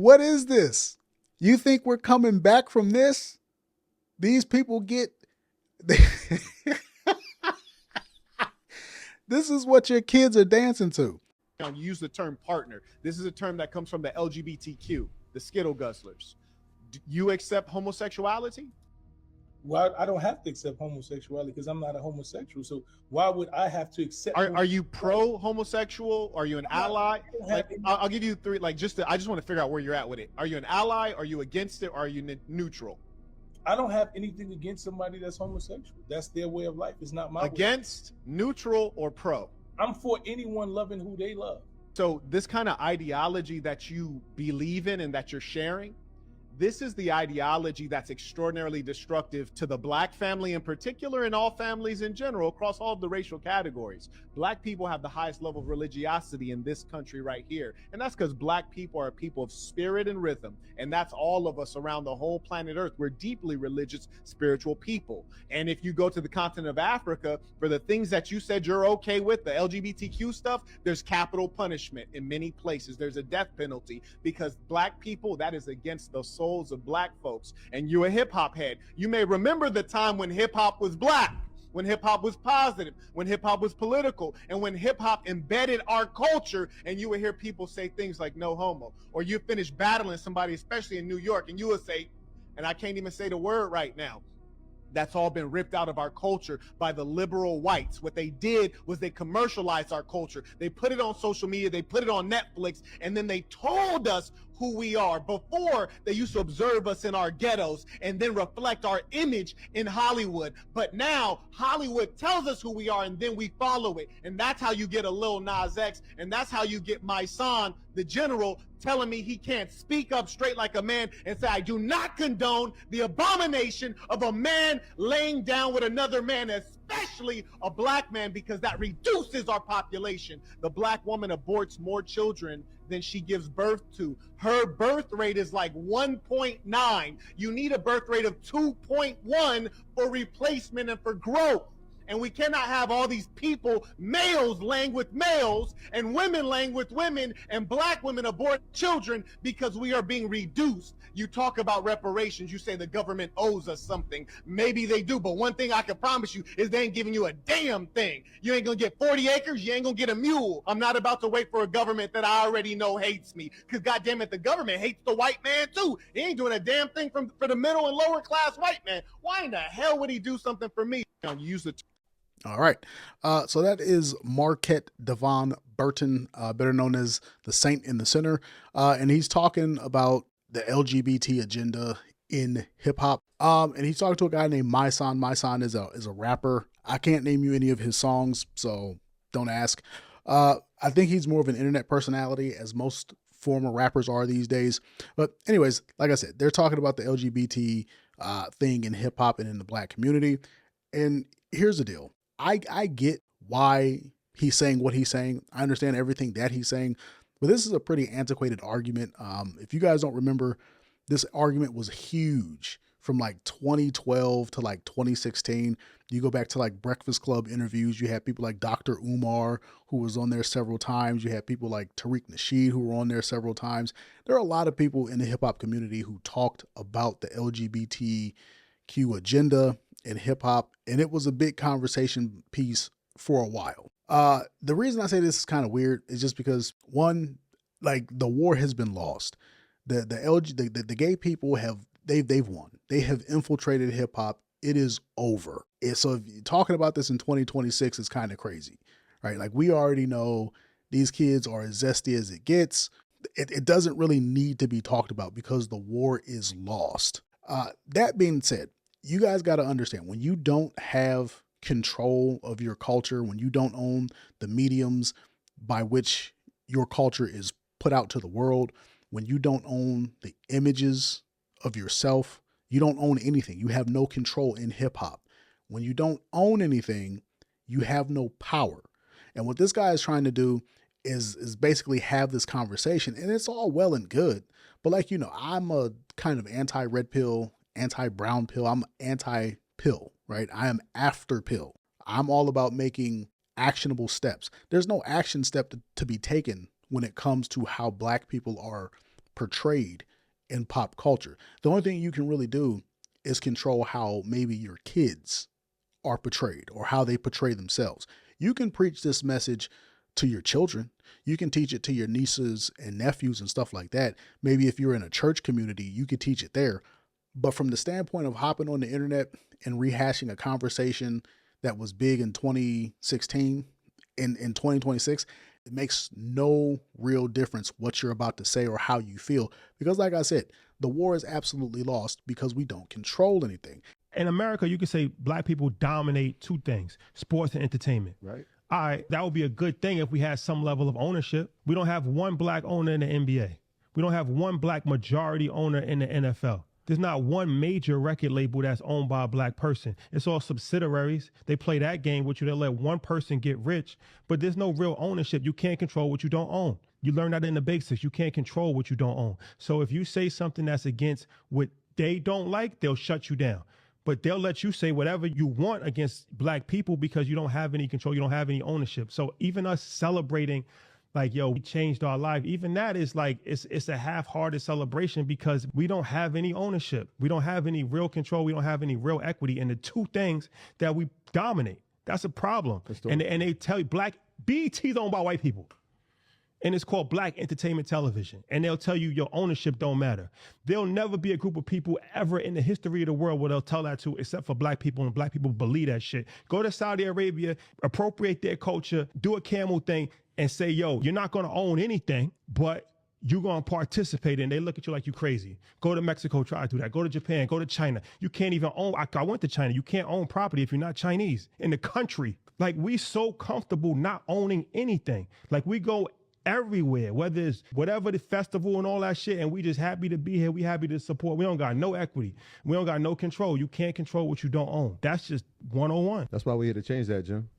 What is this? You think we're coming back from this? These people get. This is what your kids are dancing to. You use the term partner. This is a term that comes from the LGBTQ, the Skittle Guzzlers. Do you accept homosexuality? Well, I don't have to accept homosexuality because I'm not a homosexual. So why would I have to accept? Are you pro homosexual? Are you an ally? Like, I'll give you three. Like, I just want to figure out where you're at with it. Are you an ally? Are you against it? Or are you neutral? I don't have anything against somebody that's homosexual. That's their way of life. It's not my against, way. Neutral, or pro? I'm for anyone loving who they love. So this kind of ideology that you believe in and that you're sharing, this is the ideology that's extraordinarily destructive to the Black family in particular, and all families in general across all of the racial categories. Black people have the highest level of religiosity in this country right here. And that's because Black people are a people of spirit and rhythm. And that's all of us around the whole planet Earth. We're deeply religious, spiritual people. And if you go to the continent of Africa, for the things that you said you're okay with, the LGBTQ stuff, there's capital punishment in many places. There's a death penalty because Black people, that is against the souls of Black folks. And you're a hip hop head. You may remember the time when hip hop was Black, when hip hop was positive, when hip hop was political, and when hip hop embedded our culture. And you would hear people say things like no homo, or you finish battling somebody, especially in New York, and you would say, and I can't even say the word right now, that's all been ripped out of our culture by the liberal whites. What they did was they commercialized our culture. They put it on social media, they put it on Netflix, and then they told us who we are. Before, they used to observe us in our ghettos and then reflect our image in Hollywood. But now Hollywood tells us who we are and then we follow it. And that's how you get a Lil Nas X, and that's how you get my son, the general, telling me he can't speak up straight like a man and say, I do not condone the abomination of a man laying down with another man, especially a Black man, because that reduces our population. The Black woman aborts more children than she gives birth to. Her birth rate is like 1.9. You need a birth rate of 2.1 for replacement and for growth. And we cannot have all these people, males laying with males and women laying with women and Black women abort children because we are being reduced. You talk about reparations. You say the government owes us something. Maybe they do, but one thing I can promise you is they ain't giving you a damn thing. You ain't gonna get 40 acres. You ain't gonna get a mule. I'm not about to wait for a government that I already know hates me, because goddamn it, the government hates the white man too. He ain't doing a damn thing for the middle and lower class white man. Why in the hell would he do something for me? You use the all right. So that is Marquette Devon Burton, better known as the Saint in the Center. And he's talking about the LGBT agenda in hip hop. And he's talking to a guy named My Son. My Son is a rapper. I can't name you any of his songs, so don't ask. I think he's more of an internet personality, as most former rappers are these days. But anyways, like I said, they're talking about the LGBT thing in hip hop and in the Black community. And here's the deal. I get why he's saying what he's saying. I understand everything that he's saying, but this is a pretty antiquated argument. If you guys don't remember, this argument was huge from like 2012 to like 2016. You go back to like Breakfast Club interviews. You had people like Dr. Umar, who was on there several times. You had people like Tariq Nasheed, who were on there several times. There are a lot of people in the hip hop community who talked about the LGBTQ agenda in hip hop, and it was a big conversation piece for a while. The reason I say this is kind of weird is just because, one, like, the war has been lost. The gay people they've won. They have infiltrated hip hop. It is over. So if you're talking about this in 2026, it's kind of crazy, right? Like, we already know these kids are as zesty as it gets. It doesn't really need to be talked about because the war is lost. That being said, you guys got to understand, when you don't have control of your culture, when you don't own the mediums by which your culture is put out to the world, when you don't own the images of yourself, you don't own anything. You have no control in hip hop. When you don't own anything, you have no power. And what this guy is trying to do is basically have this conversation, and it's all well and good. But like, I'm a kind of anti-red pill, anti-brown pill. I'm anti-pill, right? I am after pill. I'm all about making actionable steps. There's no action step to be taken when it comes to how Black people are portrayed in pop culture. The only thing you can really do is control how maybe your kids are portrayed or how they portray themselves. You can preach this message to your children. You can teach it to your nieces and nephews and stuff like that. Maybe if you're in a church community, you could teach it there. But from the standpoint of hopping on the internet and rehashing a conversation that was big in 2016, in 2026, it makes no real difference what you're about to say or how you feel. Because like I said, the war is absolutely lost because we don't control anything. In America, you could say black people dominate two things, sports and entertainment. Right. All right, that would be a good thing if we had some level of ownership. We don't have one black owner in the NBA. We don't have one black majority owner in the NFL. There's not one major record label that's owned by a black person. It's all subsidiaries. They play that game with you. They let one person get rich, but there's no real ownership. You can't control what you don't own. You learn that in the basics. You can't control what you don't own. So if you say something that's against what they don't like, they'll shut you down. But they'll let you say whatever you want against black people because you don't have any control. You don't have any ownership. So even us celebrating like, yo, we changed our life. Even that is like, it's a half-hearted celebration because we don't have any ownership. We don't have any real control. We don't have any real equity in the two things that we dominate. That's a problem. And they tell you BET's owned by white people. And it's called Black Entertainment Television. And they'll tell you your ownership don't matter. There'll never be a group of people ever in the history of the world where they'll tell that to, except for black people, and black people believe that shit. Go to Saudi Arabia, appropriate their culture, do a camel thing, and say, yo, you're not gonna own anything, but you're gonna participate, and they look at you like you crazy. Go to Mexico, try to do that. Go to Japan, go to China. You can't even own, I went to China, you can't own property if you're not Chinese in the country. Like, we so comfortable not owning anything. Like, we go everywhere, whether it's whatever the festival and all that shit, and we just happy to be here. We happy to support. We don't got no equity. We don't got no control. You can't control what you don't own. That's just 101. That's why we're here to change that, Jim.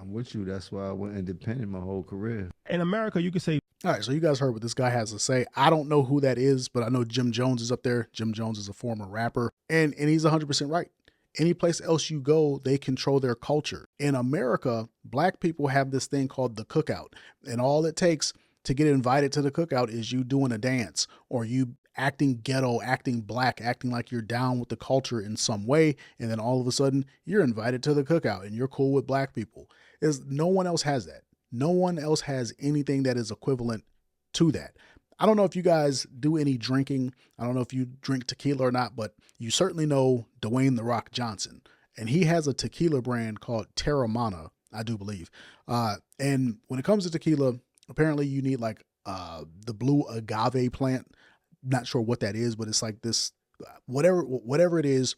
I'm with you. That's why I went independent my whole career. In America, you could say, all right, so you guys heard what this guy has to say. I don't know who that is, but I know Jim Jones is up there. Jim Jones is a former rapper, and he's 100% right. Any place else you go, they control their culture. In America, black people have this thing called the cookout, and all it takes to get invited to the cookout is you doing a dance or you acting ghetto, acting black, acting like you're down with the culture in some way, and then all of a sudden you're invited to the cookout and you're cool with black people. No one else has that. No one else has anything that is equivalent to that. I don't know if you guys do any drinking. I don't know if you drink tequila or not, but you certainly know Dwayne "The Rock" Johnson. And he has a tequila brand called Terramana, I do believe. And when it comes to tequila, apparently you need like the blue agave plant. Not sure what that is, but it's like this, whatever it is,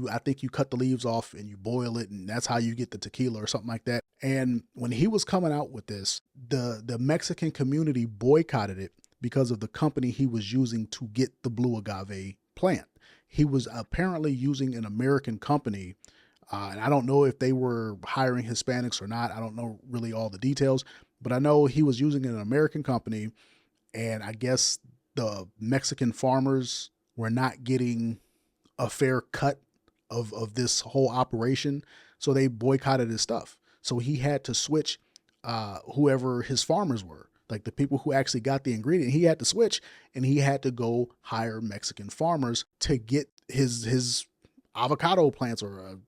I think you cut the leaves off and you boil it, and that's how you get the tequila or something like that. And when he was coming out with this, the Mexican community boycotted it because of the company he was using to get the blue agave plant. He was apparently using an American company, and I don't know if they were hiring Hispanics or not. I don't know really all the details, but I know he was using an American company, and I guess the Mexican farmers were not getting a fair cut of this whole operation, so they boycotted his stuff. So he had to switch whoever his farmers were, like the people who actually got the ingredient. He had to switch, and he had to go hire Mexican farmers to get his avocado plants or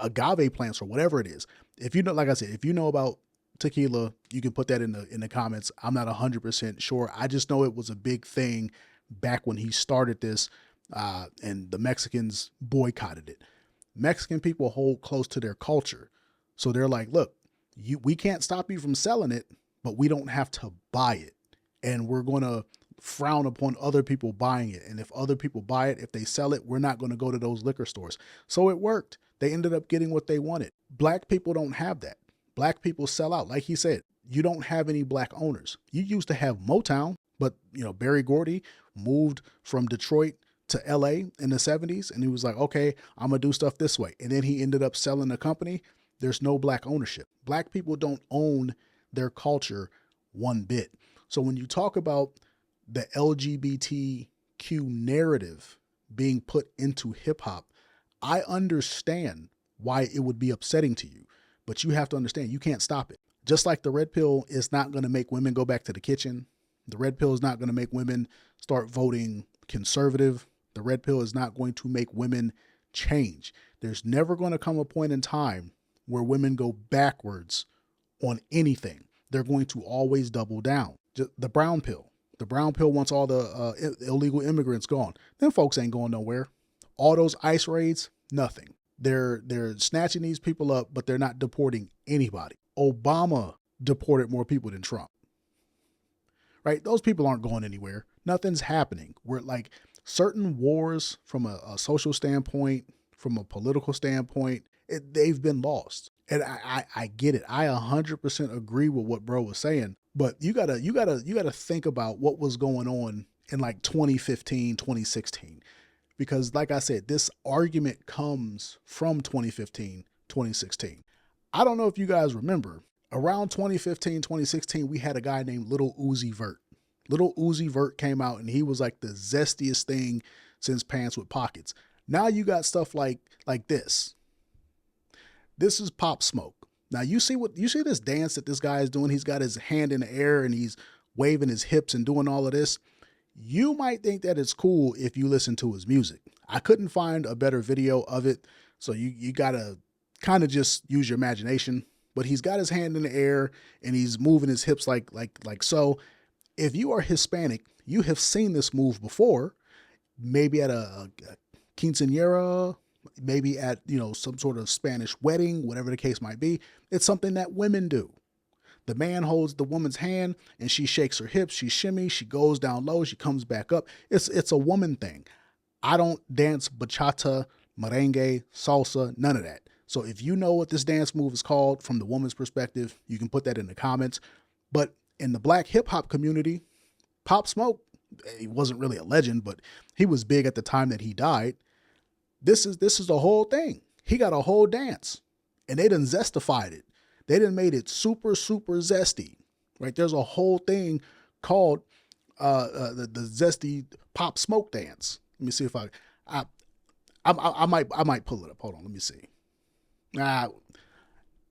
agave plants or whatever it is. If you know, like I said, if you know about tequila, you can put that in the comments. I'm not 100% sure. I just know it was a big thing back when he started this, and the Mexicans boycotted it. Mexican people hold close to their culture. So they're like, look, we can't stop you from selling it, but we don't have to buy it. And we're going to frown upon other people buying it. And if other people buy it, if they sell it, we're not going to go to those liquor stores. So it worked. They ended up getting what they wanted. Black people don't have that. Black people sell out. Like he said, you don't have any black owners. You used to have Motown, but Berry Gordy moved from Detroit to LA in the 70s, and he was like, okay, I'm gonna do stuff this way. And then he ended up selling the company. There's no black ownership. Black people don't own their culture one bit. So when you talk about the LGBTQ narrative being put into hip hop, I understand why it would be upsetting to you, but you have to understand you can't stop it. Just like the red pill is not going to make women go back to the kitchen, The red pill is not going to make women start voting conservative. The red pill is not going to make women change. There's never going to come a point in time where women go backwards on anything. They're going to always double down. The brown pill. The brown pill wants all the illegal immigrants gone. Them folks ain't going nowhere. All those ICE raids, nothing. They're snatching these people up, but they're not deporting anybody. Obama deported more people than Trump. Right? Those people aren't going anywhere. Nothing's happening. We're like certain wars from a social standpoint, from a political standpoint, they've been lost. And I get it. I 100% agree with what bro was saying. But you gotta think about what was going on in like 2015, 2016. Because like I said, this argument comes from 2015, 2016. I don't know if you guys remember, around 2015, 2016, we had a guy named Little Uzi Vert. Little Uzi Vert came out and he was like the zestiest thing since pants with pockets. Now you got stuff like this. This is Pop Smoke. Now you see this dance that this guy is doing. He's got his hand in the air and he's waving his hips and doing all of this. You might think that it's cool if you listen to his music. I couldn't find a better video of it, so you gotta kind of just use your imagination. But he's got his hand in the air and he's moving his hips like so. If you are Hispanic, you have seen this move before, maybe at a quinceañera, maybe at some sort of Spanish wedding, whatever the case might be. It's something that women do. The man holds the woman's hand and she shakes her hips, she shimmies, she goes down low, she comes back up. It's a woman thing. I don't dance bachata, merengue, salsa, none of that. So if you know what this dance move is called from the woman's perspective, you can put that in the comments. But in the black hip hop community, Pop Smoke, he wasn't really a legend, but he was big at the time that he died. This is the whole thing. He got a whole dance and they done zestified it. They done made it super, super zesty, right? There's a whole thing called the zesty Pop Smoke dance. Let me see if I might pull it up. Hold on, let me see. Ain't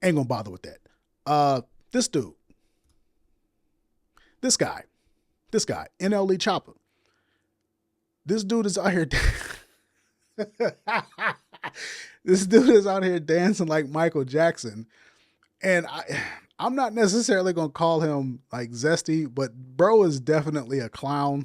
gonna bother with that. This dude, this guy, NLE Chopper. This dude is out here. This dude is out here dancing like Michael Jackson. And I'm not necessarily going to call him like zesty, but bro is definitely a clown.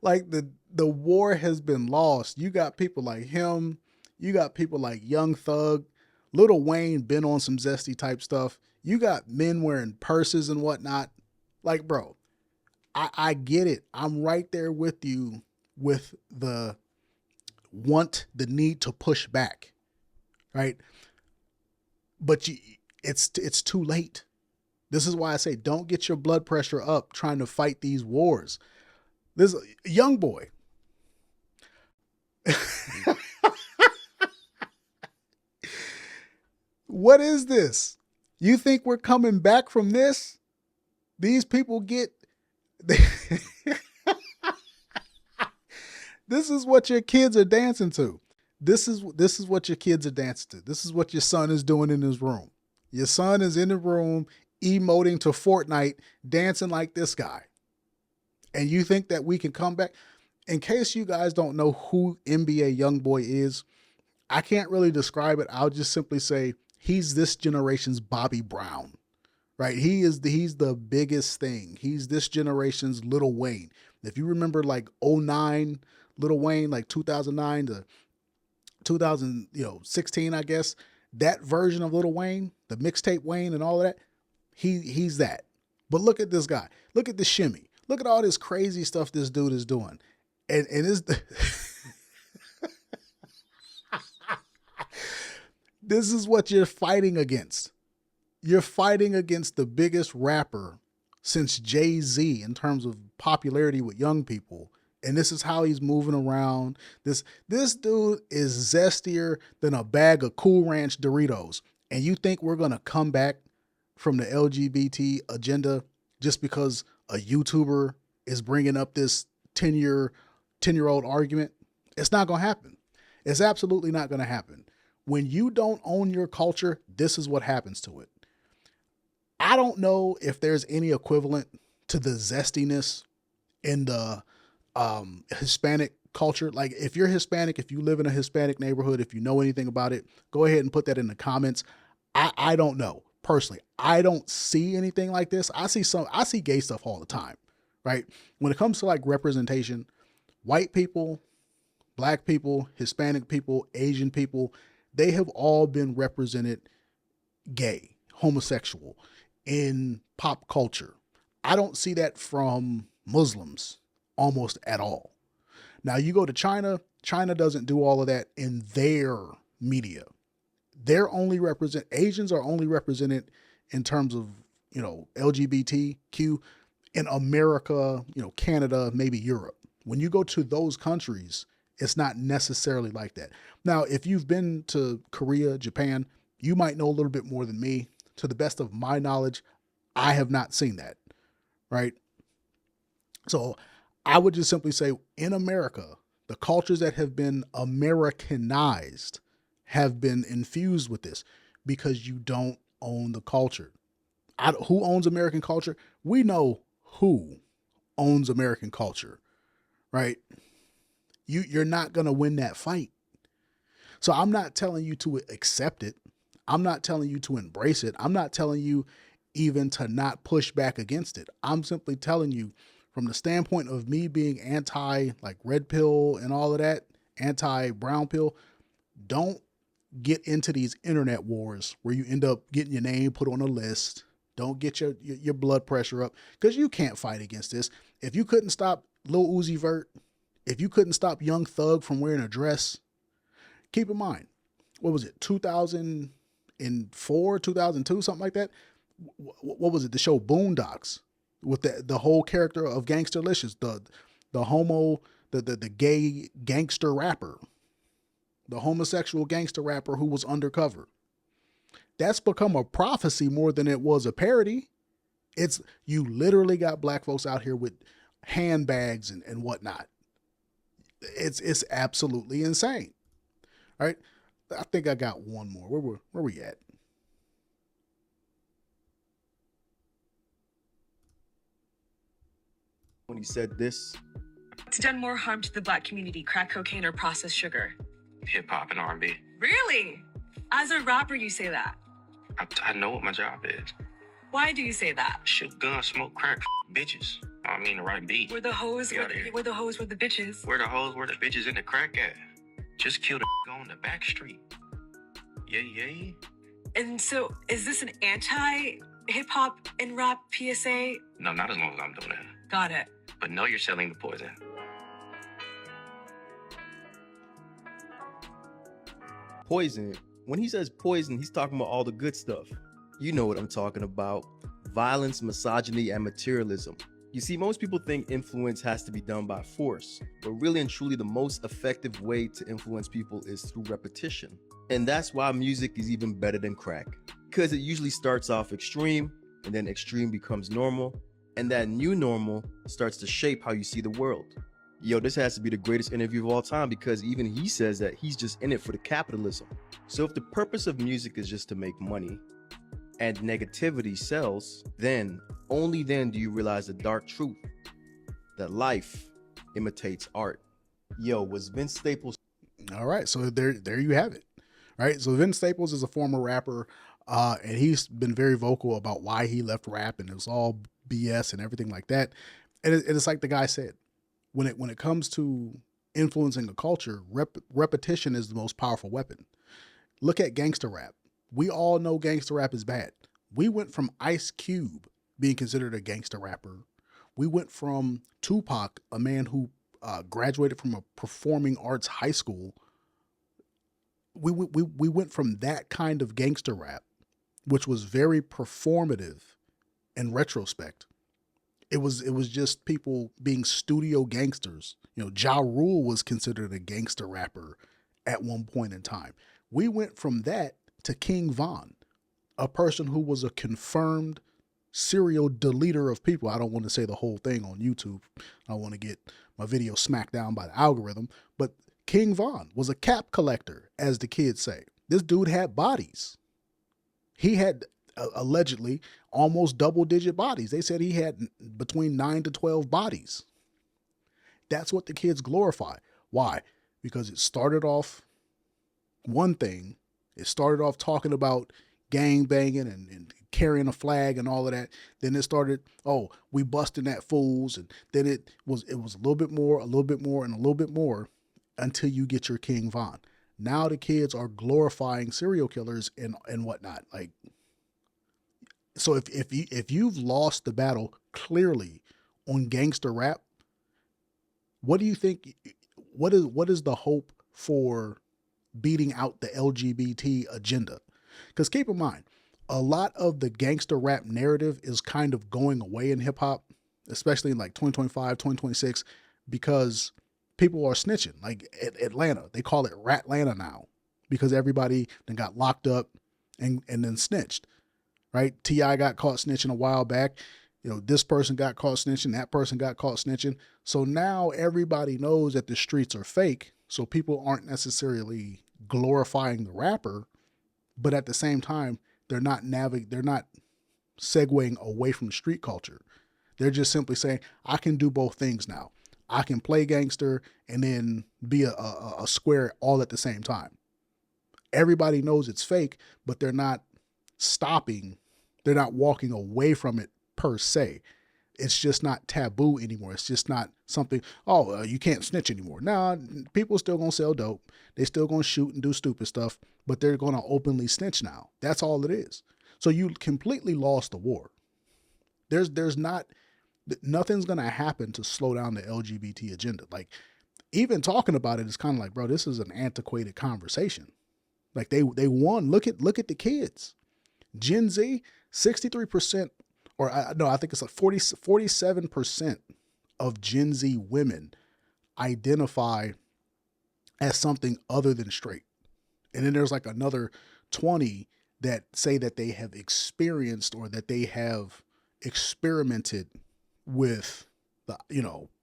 Like the war has been lost. You got people like him. You got people like Young Thug. Lil Wayne been on some zesty type stuff. You got men wearing purses and whatnot. Like, bro, I get it. I'm right there with you with the need to push back. Right. But it's too late. This is why I say, don't get your blood pressure up trying to fight these wars. This Youngboy. What is this? You think we're coming back from this? These people get, this is what your kids are dancing to. This is what your kids are dancing to. This is what your son is doing in his room. Your son is in the room emoting to Fortnite, dancing like this guy. And you think that we can come back? In case you guys don't know who NBA Youngboy is, I can't really describe it. I'll just simply say he's this generation's Bobby Brown, right? He's the biggest thing. He's this generation's Lil Wayne. If you remember like 2009 Lil Wayne, like 2009 to 2016, I guess, that version of Lil Wayne, the mixtape Wayne and all of that, he's that. But look at this guy. Look at the shimmy. Look at all this crazy stuff this dude is doing. And it's this is what you're fighting against. You're fighting against the biggest rapper since Jay-Z in terms of popularity with young people. And this is how he's moving around. This dude is zestier than a bag of Cool Ranch Doritos. And you think we're going to come back from the LGBT agenda just because a YouTuber is bringing up this 10-year-old argument? It's not going to happen. It's absolutely not going to happen. When you don't own your culture, this is what happens to it. I don't know if there's any equivalent to the zestiness in the Hispanic culture. Like if you're Hispanic, if you live in a Hispanic neighborhood, if you know anything about it, go ahead and put that in the comments. I don't know. Personally, I don't see anything like this. I see gay stuff all the time, right? When it comes to like representation, white people, black people, Hispanic people, Asian people, they have all been represented gay, homosexual in pop culture. I don't see that from Muslims almost at all. Now you go to China, China doesn't do all of that in their media. Asians are only represented in terms of, LGBTQ in America, Canada, maybe Europe. When you go to those countries, it's not necessarily like that. Now, if you've been to Korea, Japan, you might know a little bit more than me. To the best of my knowledge, I have not seen that, right? So I would just simply say in America, the cultures that have been Americanized have been infused with this because you don't own the culture. Who owns American culture? We know who owns American culture, right? You're not going to win that fight. So I'm not telling you to accept it. I'm not telling you to embrace it. I'm not telling you even to not push back against it. I'm simply telling you from the standpoint of me being anti like red pill and all of that, anti brown pill, don't get into these internet wars where you end up getting your name put on a list. Don't get your blood pressure up because you can't fight against this. If you couldn't stop Lil Uzi Vert, if you couldn't stop Young Thug from wearing a dress, keep in mind, what was it, 2004, 2002, something like that? What was it? The show Boondocks with the whole character of Gangsterlicious, the gay gangster rapper, the homosexual gangster rapper who was undercover. That's become a prophecy more than it was a parody. You literally got black folks out here with handbags and whatnot. It's absolutely insane. All right. I think I got one more. Where we at? When he said this, It's done more harm to the black community, crack cocaine or processed sugar. Hip hop and R&B. Really? As a rapper, you say that. I know what my job is. Why do you say that? Shoot guns, smoke crack, bitches. I mean the right beat. We're the hoes, Get we're outta here. the hoes, we're the bitches. Where the hoes, where the bitches, and the crack at? Just kill the on the back street. Yay. And so, is this an anti-hip-hop and rap PSA? No, not as long as I'm doing that. Got it. But know you're selling the poison. poison. When he says poison, he's talking about all the good stuff. You know what I'm talking about. Violence, misogyny, and materialism. You see, most people think influence has to be done by force, but really and truly the most effective way to influence people is through repetition. And that's why music is even better than crack, because it usually starts off extreme, and then extreme becomes normal, and that new normal starts to shape how you see the world. Yo, this has to be the greatest interview of all time, because even he says that he's just in it for the capitalism. So if the purpose of music is just to make money, and negativity sells, then, only then do you realize the dark truth, that life imitates art. Yo, was Vince Staples... All right, so there you have it. Right, so Vince Staples is a former rapper, and he's been very vocal about why he left rap, and it was all BS and everything like that. And it's like the guy said, when it comes to influencing a culture, repetition is the most powerful weapon. Look at gangster rap. We all know gangster rap is bad. We went from Ice Cube being considered a gangster rapper. We went from Tupac, a man who graduated from a performing arts high school. We went from that kind of gangster rap, which was very performative in retrospect. It was just people being studio gangsters. You know, Ja Rule was considered a gangster rapper at one point in time. We went from that to King Von, a person who was a confirmed serial deleter of people. I don't want to say the whole thing on YouTube. I don't want to get my video smacked down by the algorithm, but King Von was a cap collector, as the kids say. This dude had bodies. He had allegedly almost double-digit bodies. They said he had between 9 to 12 bodies. That's what the kids glorify. Why? Because it started off one thing. It started off talking about gang banging and carrying a flag and all of that. Then it started, oh, we busting that fools. And then it was a little bit more, and a little bit more until you get your King Von. Now the kids are glorifying serial killers and whatnot. Like, so if you've lost the battle clearly on gangster rap, what do you think? What is the hope for beating out the LGBT agenda? Because keep in mind, a lot of the gangster rap narrative is kind of going away in hip hop, especially in like 2025, 2026, because people are snitching. Like Atlanta, they call it Ratlanta now because everybody then got locked up and then snitched, right? T.I. got caught snitching a while back. You know, this person got caught snitching, that person got caught snitching. So now everybody knows that the streets are fake. So people aren't necessarily glorifying the rapper, but at the same time, they're not segueing away from street culture. They're just simply saying, I can do both things now. I can play gangster and then be a square all at the same time. Everybody knows it's fake, but they're not stopping. They're not walking away from it per se. It's just not taboo anymore. It's just not something, you can't snitch anymore. Nah, people still going to sell dope. They still going to shoot and do stupid stuff, but they're going to openly snitch now. That's all it is. So you completely lost the war. Nothing's going to happen to slow down the LGBT agenda. Like, even talking about it is kind of like, bro, this is an antiquated conversation. Like they won. Look at the kids. Gen Z, 63%, I think it's like 47% of Gen Z women identify as something other than straight. And then there's like another 20 that say that they have experienced or that they have experimented with the,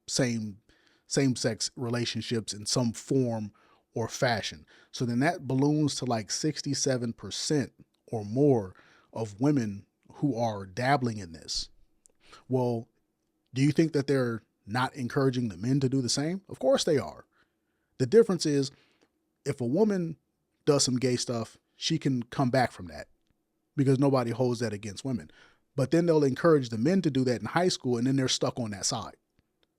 same sex relationships in some form or fashion. So then that balloons to like 67% or more of women who are dabbling in this. Well, do you think that they're not encouraging the men to do the same? Of course they are. The difference is if a woman does some gay stuff, she can come back from that because nobody holds that against women. But then they'll encourage the men to do that in high school, and then they're stuck on that side.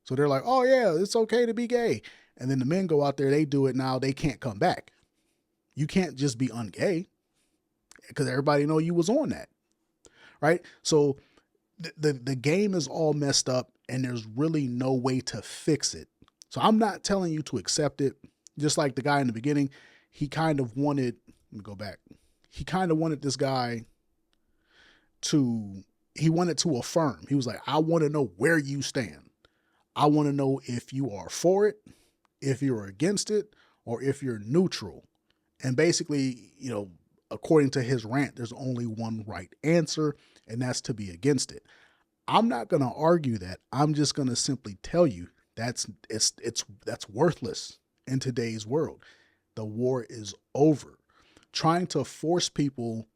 So they're like, oh yeah, it's okay to be gay. And then the men go out there, they do it now, they can't come back. You can't just be ungay because everybody know you was on that, right? So the game is all messed up and there's really no way to fix it. So I'm not telling you to accept it. Just like the guy in the beginning, he kind of wanted, let me go back. He kind of wanted this guy to affirm. He was like, I want to know where you stand. I want to know if you are for it, if you're against it, or if you're neutral. And basically, according to his rant, there's only one right answer, and that's to be against it. I'm not going to argue that. I'm just going to simply tell you that's worthless in today's world. The war is over. Trying to force people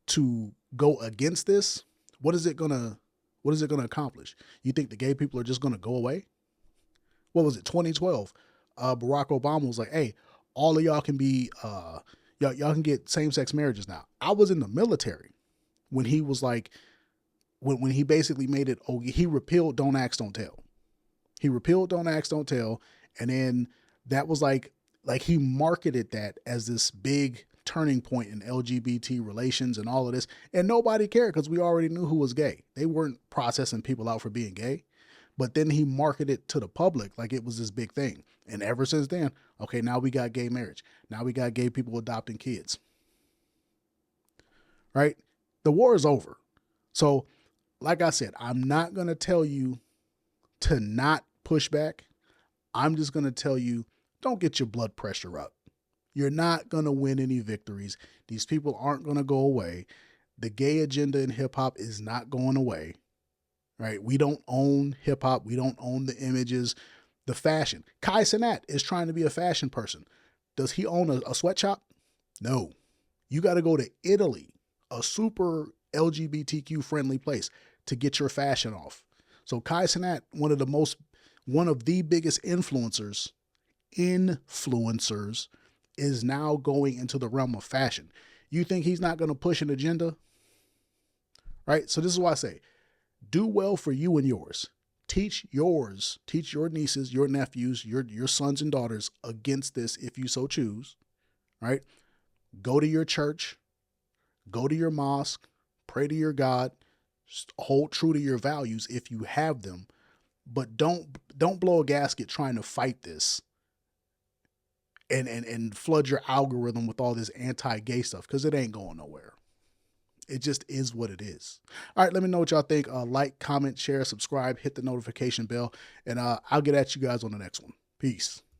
to go against this, what is it gonna accomplish? You think the gay people are just gonna go away? What was it, 2012? Barack Obama was like, hey, all of y'all can be y'all can get same-sex marriages now. I was in the military when he was like, when he basically made it, he repealed Don't Ask, Don't Tell. He repealed Don't Ask, Don't Tell, and then that was like he marketed that as this big turning point in LGBT relations and all of this. And nobody cared because we already knew who was gay. They weren't processing people out for being gay. But then he marketed to the public like it was this big thing. And ever since then, okay, now we got gay marriage. Now we got gay people adopting kids. Right? The war is over. So, like I said, I'm not going to tell you to not push back. I'm just going to tell you, don't get your blood pressure up. You're not going to win any victories. These people aren't going to go away. The gay agenda in hip hop is not going away, right? We don't own hip hop. We don't own the images, the fashion. Kai Cenat is trying to be a fashion person. Does he own a sweatshop? No. You got to go to Italy, a super LGBTQ friendly place to get your fashion off. So Kai Cenat, one of the biggest influencers, is now going into the realm of fashion. You think he's not going to push an agenda? Right? So this is why I say, do well for you and yours. Teach your nieces, your nephews, your sons and daughters against this if you so choose, right? Go to your church, go to your mosque, pray to your God, hold true to your values if you have them, but don't blow a gasket trying to fight this and flood your algorithm with all this anti-gay stuff, because it ain't going nowhere. It just is what it is. All right, let me know what y'all think. Like, comment, share, subscribe, hit the notification bell, and I'll get at you guys on the next one. Peace.